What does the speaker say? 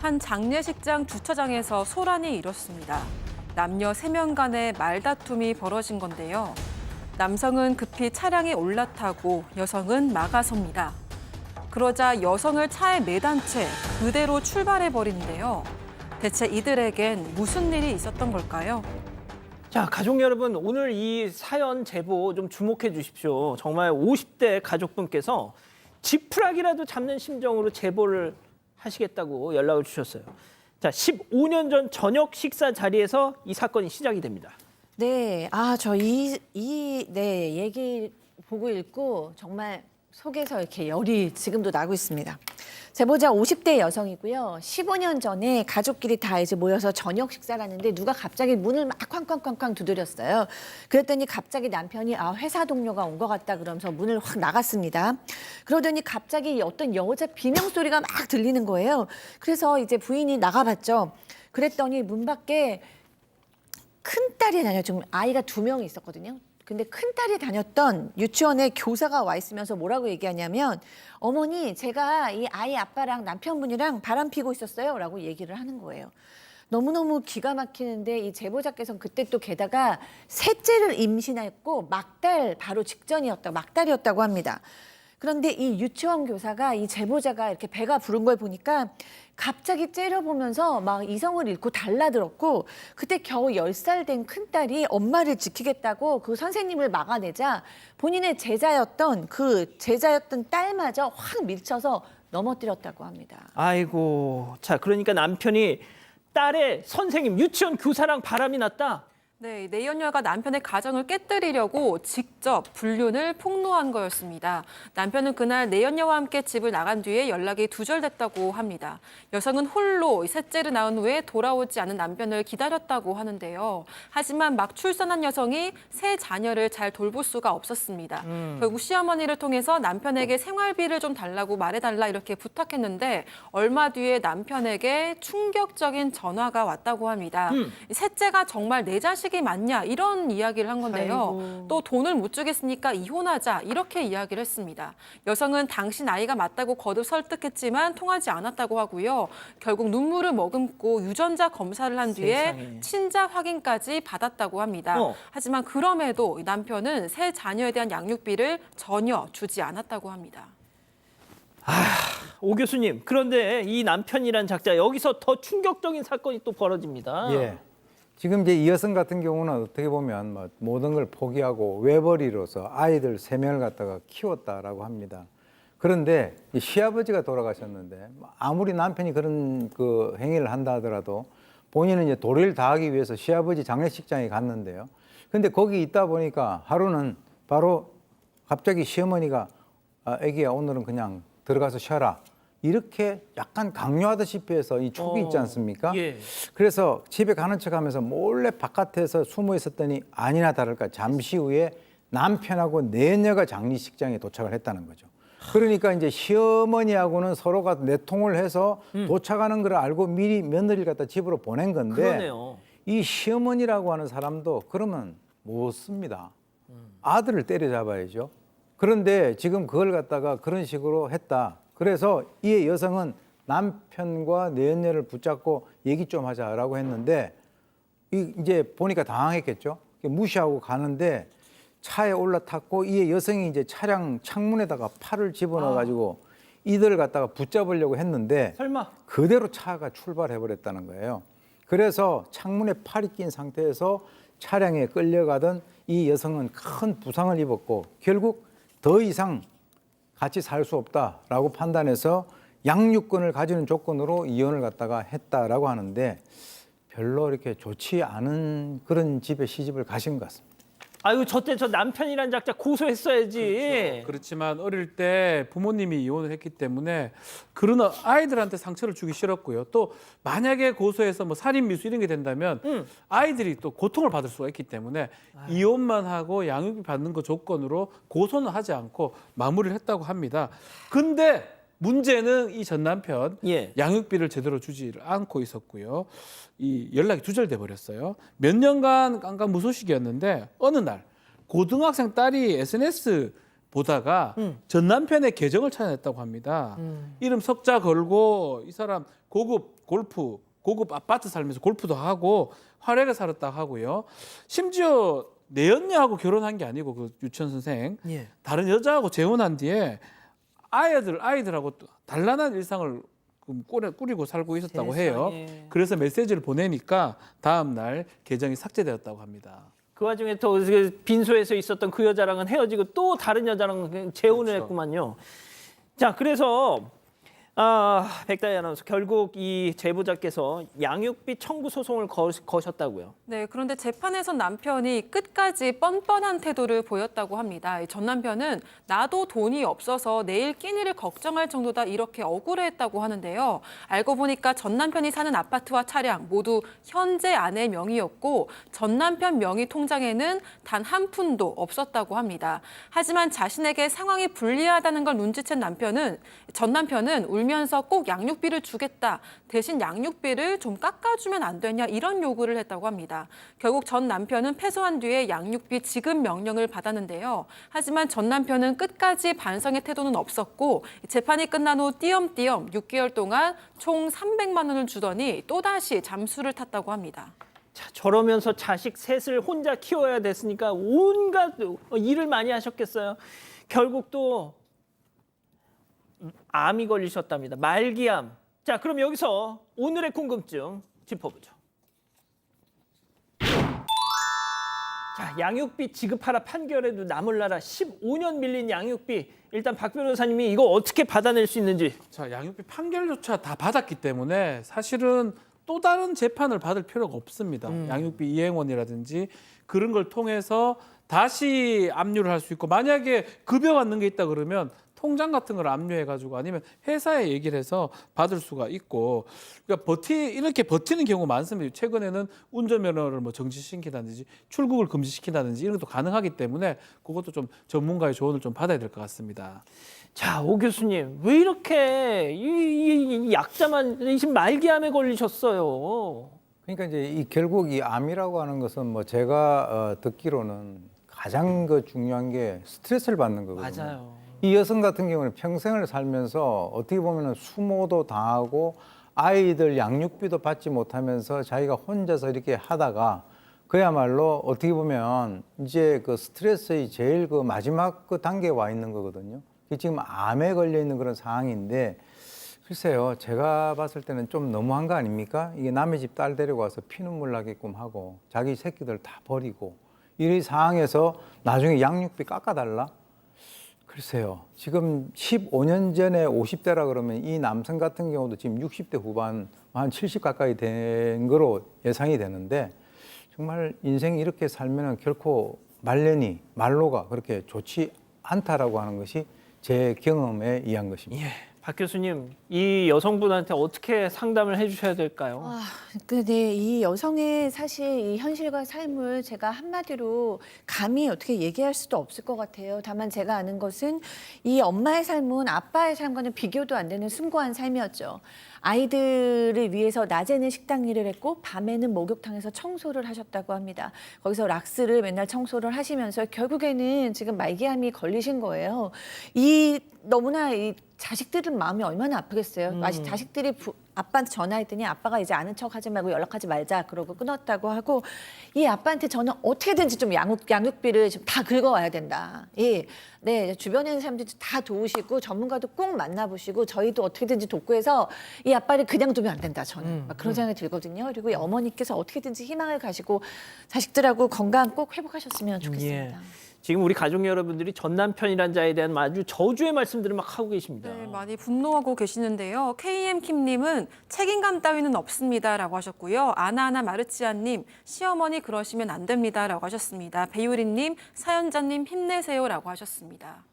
한 장례식장 주차장에서 소란이 일었습니다. 남녀 3명 간의 말다툼이 벌어진 건데요. 남성은 급히 차량에 올라타고 여성은 막아섭니다. 그러자 여성을 차에 매단 채 그대로 출발해버리는데요. 대체 이들에겐 무슨 일이 있었던 걸까요? 자, 가족 여러분, 오늘 이 사연 제보 좀 주목해 주십시오. 정말 50대 가족분께서 지푸라기라도 잡는 심정으로 제보를 하시겠다고 연락을 주셨어요. 자, 15년 전 저녁 식사 자리에서 이 사건이 시작이 됩니다. 네, 얘기 보고 읽고 정말 속에서 이렇게 열이 지금도 나고 있습니다. 제보자 50대 여성이고요. 15년 전에 가족끼리 다 이제 모여서 저녁 식사를 하는데 누가 갑자기 문을 막 쾅쾅쾅쾅 두드렸어요. 그랬더니 갑자기 남편이 회사 동료가 온 것 같다 그러면서 문을 확 나갔습니다. 그러더니 갑자기 어떤 여자 비명 소리가 막 들리는 거예요. 그래서 이제 부인이 나가봤죠. 그랬더니 문 밖에 큰딸이 지금 아이가 2명이 있었거든요. 근데 큰딸이 다녔던 유치원에 교사가 와 있으면서 뭐라고 얘기하냐면 어머니 제가 이 아이 아빠랑 남편분이랑 바람 피고 있었어요 라고 얘기를 하는 거예요. 너무너무 기가 막히는데 이 제보자께서는 그때 또 게다가 셋째를 임신했고 막달 바로 직전이었다 막달이었다고 합니다. 그런데 이 유치원 교사가 이 제보자가 이렇게 배가 부른 걸 보니까 갑자기 째려보면서 막 이성을 잃고 달라들었고 그때 겨우 10살 된 큰딸이 엄마를 지키겠다고 그 선생님을 막아내자 본인의 제자였던 딸마저 확 밀쳐서 넘어뜨렸다고 합니다. 아이고, 자, 그러니까 남편이 딸의 선생님, 유치원 교사랑 바람이 났다? 네, 내연녀가 남편의 가정을 깨뜨리려고 직접 불륜을 폭로한 거였습니다. 남편은 그날 내연녀와 함께 집을 나간 뒤에 연락이 두절됐다고 합니다. 여성은 홀로 셋째를 낳은 후에 돌아오지 않은 남편을 기다렸다고 하는데요. 하지만 막 출산한 여성이 새 자녀를 잘 돌볼 수가 없었습니다. 결국 시어머니를 통해서 남편에게 생활비를 좀 달라고 말해달라 이렇게 부탁했는데 얼마 뒤에 남편에게 충격적인 전화가 왔다고 합니다. 셋째가 정말 내 자식이 맞냐 이런 이야기를 한 건데요. 아이고. 또 돈을 못 주겠으니까 이혼하자 이렇게 이야기를 했습니다. 여성은 당신 아이가 맞다고 거듭 설득했지만 통하지 않았다고 하고요. 결국 눈물을 머금고 유전자 검사를 한 뒤에 세상에. 친자 확인까지 받았다고 합니다. 하지만 그럼에도 남편은 새 자녀에 대한 양육비를 전혀 주지 않았다고 합니다. 오 교수님, 그런데 이 남편이란 작자 여기서 더 충격적인 사건이 또 벌어집니다. 예. 지금 이제 이 여성 같은 경우는 어떻게 보면 뭐 모든 걸 포기하고 외벌이로서 아이들 3명을 갖다가 키웠다라고 합니다. 그런데 이 시아버지가 돌아가셨는데 아무리 남편이 그런 그 행위를 한다 하더라도 본인은 이제 도리를 다하기 위해서 시아버지 장례식장에 갔는데요. 근데 거기 있다 보니까 하루는 바로 갑자기 시어머니가 애기야 오늘은 그냥 들어가서 쉬어라. 이렇게 약간 강요하다시피 해서 이 촉이 있지 않습니까? 예. 그래서 집에 가는 척하면서 몰래 바깥에서 숨어 있었더니 아니나 다를까 잠시 후에 남편하고 내녀가 장례식장에 도착을 했다는 거죠. 그러니까 이제 시어머니하고는 서로가 내통을 해서 도착하는 걸 알고 미리 며느리를 갖다 집으로 보낸 건데 그러네요. 이 시어머니라고 하는 사람도 그러면 못 씁니다. 아들을 때려잡아야죠. 그런데 지금 그걸 갖다가 그런 식으로 했다. 그래서 이 여성은 남편과 내연녀를 붙잡고 얘기 좀 하자라고 했는데 이제 보니까 당황했겠죠. 무시하고 가는데 차에 올라탔고 이 여성이 이제 차량 창문에다가 팔을 집어넣어 가지고 이들을 갖다가 붙잡으려고 했는데 설마. 그대로 차가 출발해 버렸다는 거예요. 그래서 창문에 팔이 낀 상태에서 차량에 끌려가던 이 여성은 큰 부상을 입었고 결국 더 이상 같이 살 수 없다라고 판단해서 양육권을 가지는 조건으로 이혼을 갖다가 했다라고 하는데 별로 이렇게 좋지 않은 그런 집에 시집을 가신 것 같습니다. 아유, 저때 저 남편이란 작자 고소했어야지. 그렇지만 어릴 때 부모님이 이혼을 했기 때문에 그런 아이들한테 상처를 주기 싫었고요. 또 만약에 고소해서 뭐 살인 미수 이런 게 된다면 아이들이 또 고통을 받을 수가 있기 때문에 이혼만 하고 양육비 받는 거 조건으로 고소는 하지 않고 마무리를 했다고 합니다. 근데 문제는 이 전 남편 예. 양육비를 제대로 주지를 않고 있었고요. 이 연락이 두절돼 버렸어요. 몇 년간 깜깜무소식이었는데 어느 날 고등학생 딸이 SNS 보다가 전 남편의 계정을 찾아냈다고 합니다. 이름 석자 걸고 이 사람 고급 골프, 고급 아파트 살면서 골프도 하고 화려하게 살았다 하고요. 심지어 내연녀하고 결혼한 게 아니고 그 유치원 선생 예. 다른 여자하고 재혼한 뒤에 아이들하고 또 단란한 일상을 꾸리고 살고 있었다고 해요. 세상에. 그래서 메시지를 보내니까 다음 날 계정이 삭제되었다고 합니다. 그 와중에 또 빈소에서 있었던 그 여자랑은 헤어지고 또 다른 여자랑 재혼을 그렇죠. 했구만요. 자, 그래서 백다희 아나운서 결국 이 제보자께서 양육비 청구 소송을 거셨다고요. 네, 그런데 재판에서 남편이 끝까지 뻔뻔한 태도를 보였다고 합니다. 이 전 남편은 나도 돈이 없어서 내일 끼니를 걱정할 정도다 이렇게 억울해했다고 하는데요. 알고 보니까 전 남편이 사는 아파트와 차량 모두 현재 아내 명의였고 전 남편 명의 통장에는 단 한 푼도 없었다고 합니다. 하지만 자신에게 상황이 불리하다는 걸 눈치챈 전 남편은 울면서 꼭 양육비를 주겠다. 대신 양육비를 좀 깎아주면 안 되냐 이런 요구를 했다고 합니다. 결국 전 남편은 패소한 뒤에 양육비 지급 명령을 받았는데요. 하지만 전 남편은 끝까지 반성의 태도는 없었고 재판이 끝난 후 띄엄띄엄 6개월 동안 총 300만 원을 주더니 또다시 잠수를 탔다고 합니다. 자, 저러면서 자식 셋을 혼자 키워야 됐으니까 온갖 일을 많이 하셨겠어요. 결국 또 암이 걸리셨답니다. 말기암. 자, 그럼 여기서 오늘의 궁금증 짚어보죠. 자, 양육비 지급하라 판결에도 남을나라 15년 밀린 양육비. 일단 박 변호사님이 이거 어떻게 받아낼 수 있는지. 자, 양육비 판결조차 다 받았기 때문에 사실은 또 다른 재판을 받을 필요가 없습니다. 양육비 이행원이라든지 그런 걸 통해서 다시 압류를 할 수 있고 만약에 급여 받는 게 있다 그러면 통장 같은 걸 압류해가지고 아니면 회사에 얘기를 해서 받을 수가 있고 그러니까 이렇게 버티는 경우가 많습니다. 최근에는 운전면허를 뭐 정지시킨다든지 출국을 금지시킨다든지 이런 것도 가능하기 때문에 그것도 좀 전문가의 조언을 좀 받아야 될 것 같습니다. 자, 오 교수님, 왜 이렇게 이 약자만 지금 말기암에 걸리셨어요? 그러니까 이제 결국 이 암이라고 하는 것은 뭐 제가 듣기로는 가장 중요한 게 스트레스를 받는 거거든요. 맞아요. 이 여성 같은 경우는 평생을 살면서 어떻게 보면 수모도 당하고 아이들 양육비도 받지 못하면서 자기가 혼자서 이렇게 하다가 그야말로 어떻게 보면 이제 그 스트레스의 제일 그 마지막 그 단계에 와 있는 거거든요. 지금 암에 걸려 있는 그런 상황인데 글쎄요, 제가 봤을 때는 좀 너무한 거 아닙니까? 이게 남의 집 딸 데리고 와서 피눈물 나게끔 하고 자기 새끼들 다 버리고 이 상황에서 나중에 양육비 깎아달라? 글쎄요, 지금 15년 전에 50대라 그러면 이 남성 같은 경우도 지금 60대 후반, 한 70 가까이 된 거로 예상이 되는데 정말 인생이 이렇게 살면 결코 말로가 그렇게 좋지 않다라고 하는 것이 제 경험에 의한 것입니다. 예, 박 교수님, 이 여성분한테 어떻게 상담을 해주셔야 될까요? 근데 이 여성의 사실 이 현실과 삶을 제가 한마디로 감히 어떻게 얘기할 수도 없을 것 같아요. 다만 제가 아는 것은 이 엄마의 삶은 아빠의 삶과는 비교도 안 되는 숭고한 삶이었죠. 아이들을 위해서 낮에는 식당 일을 했고 밤에는 목욕탕에서 청소를 하셨다고 합니다. 거기서 락스를 맨날 청소를 하시면서 결국에는 지금 말기암이 걸리신 거예요. 너무나 이 자식들은 마음이 얼마나 아프겠어요. 자식들이 아빠한테 전화했더니 아빠가 이제 아는 척하지 말고 연락하지 말자 그러고 끊었다고 하고 이 아빠한테 저는 어떻게든지 좀 양육비를 좀 다 긁어와야 된다. 네, 주변에 있는 사람들 다 도우시고 전문가도 꼭 만나보시고 저희도 어떻게든지 돕고 해서 이 아빠를 그냥 두면 안 된다. 저는 막 그런 생각이 들거든요. 그리고 이 어머니께서 어떻게든지 희망을 가시고 자식들하고 건강 꼭 회복하셨으면 좋겠습니다. 예. 지금 우리 가족 여러분들이 전 남편이란 자에 대한 아주 저주의 말씀들을 막 하고 계십니다. 네, 많이 분노하고 계시는데요. KM킴님은 책임감 따위는 없습니다라고 하셨고요. 아나하나 마르치아님 시어머니 그러시면 안 됩니다라고 하셨습니다. 배유리님 사연자님 힘내세요라고 하셨습니다.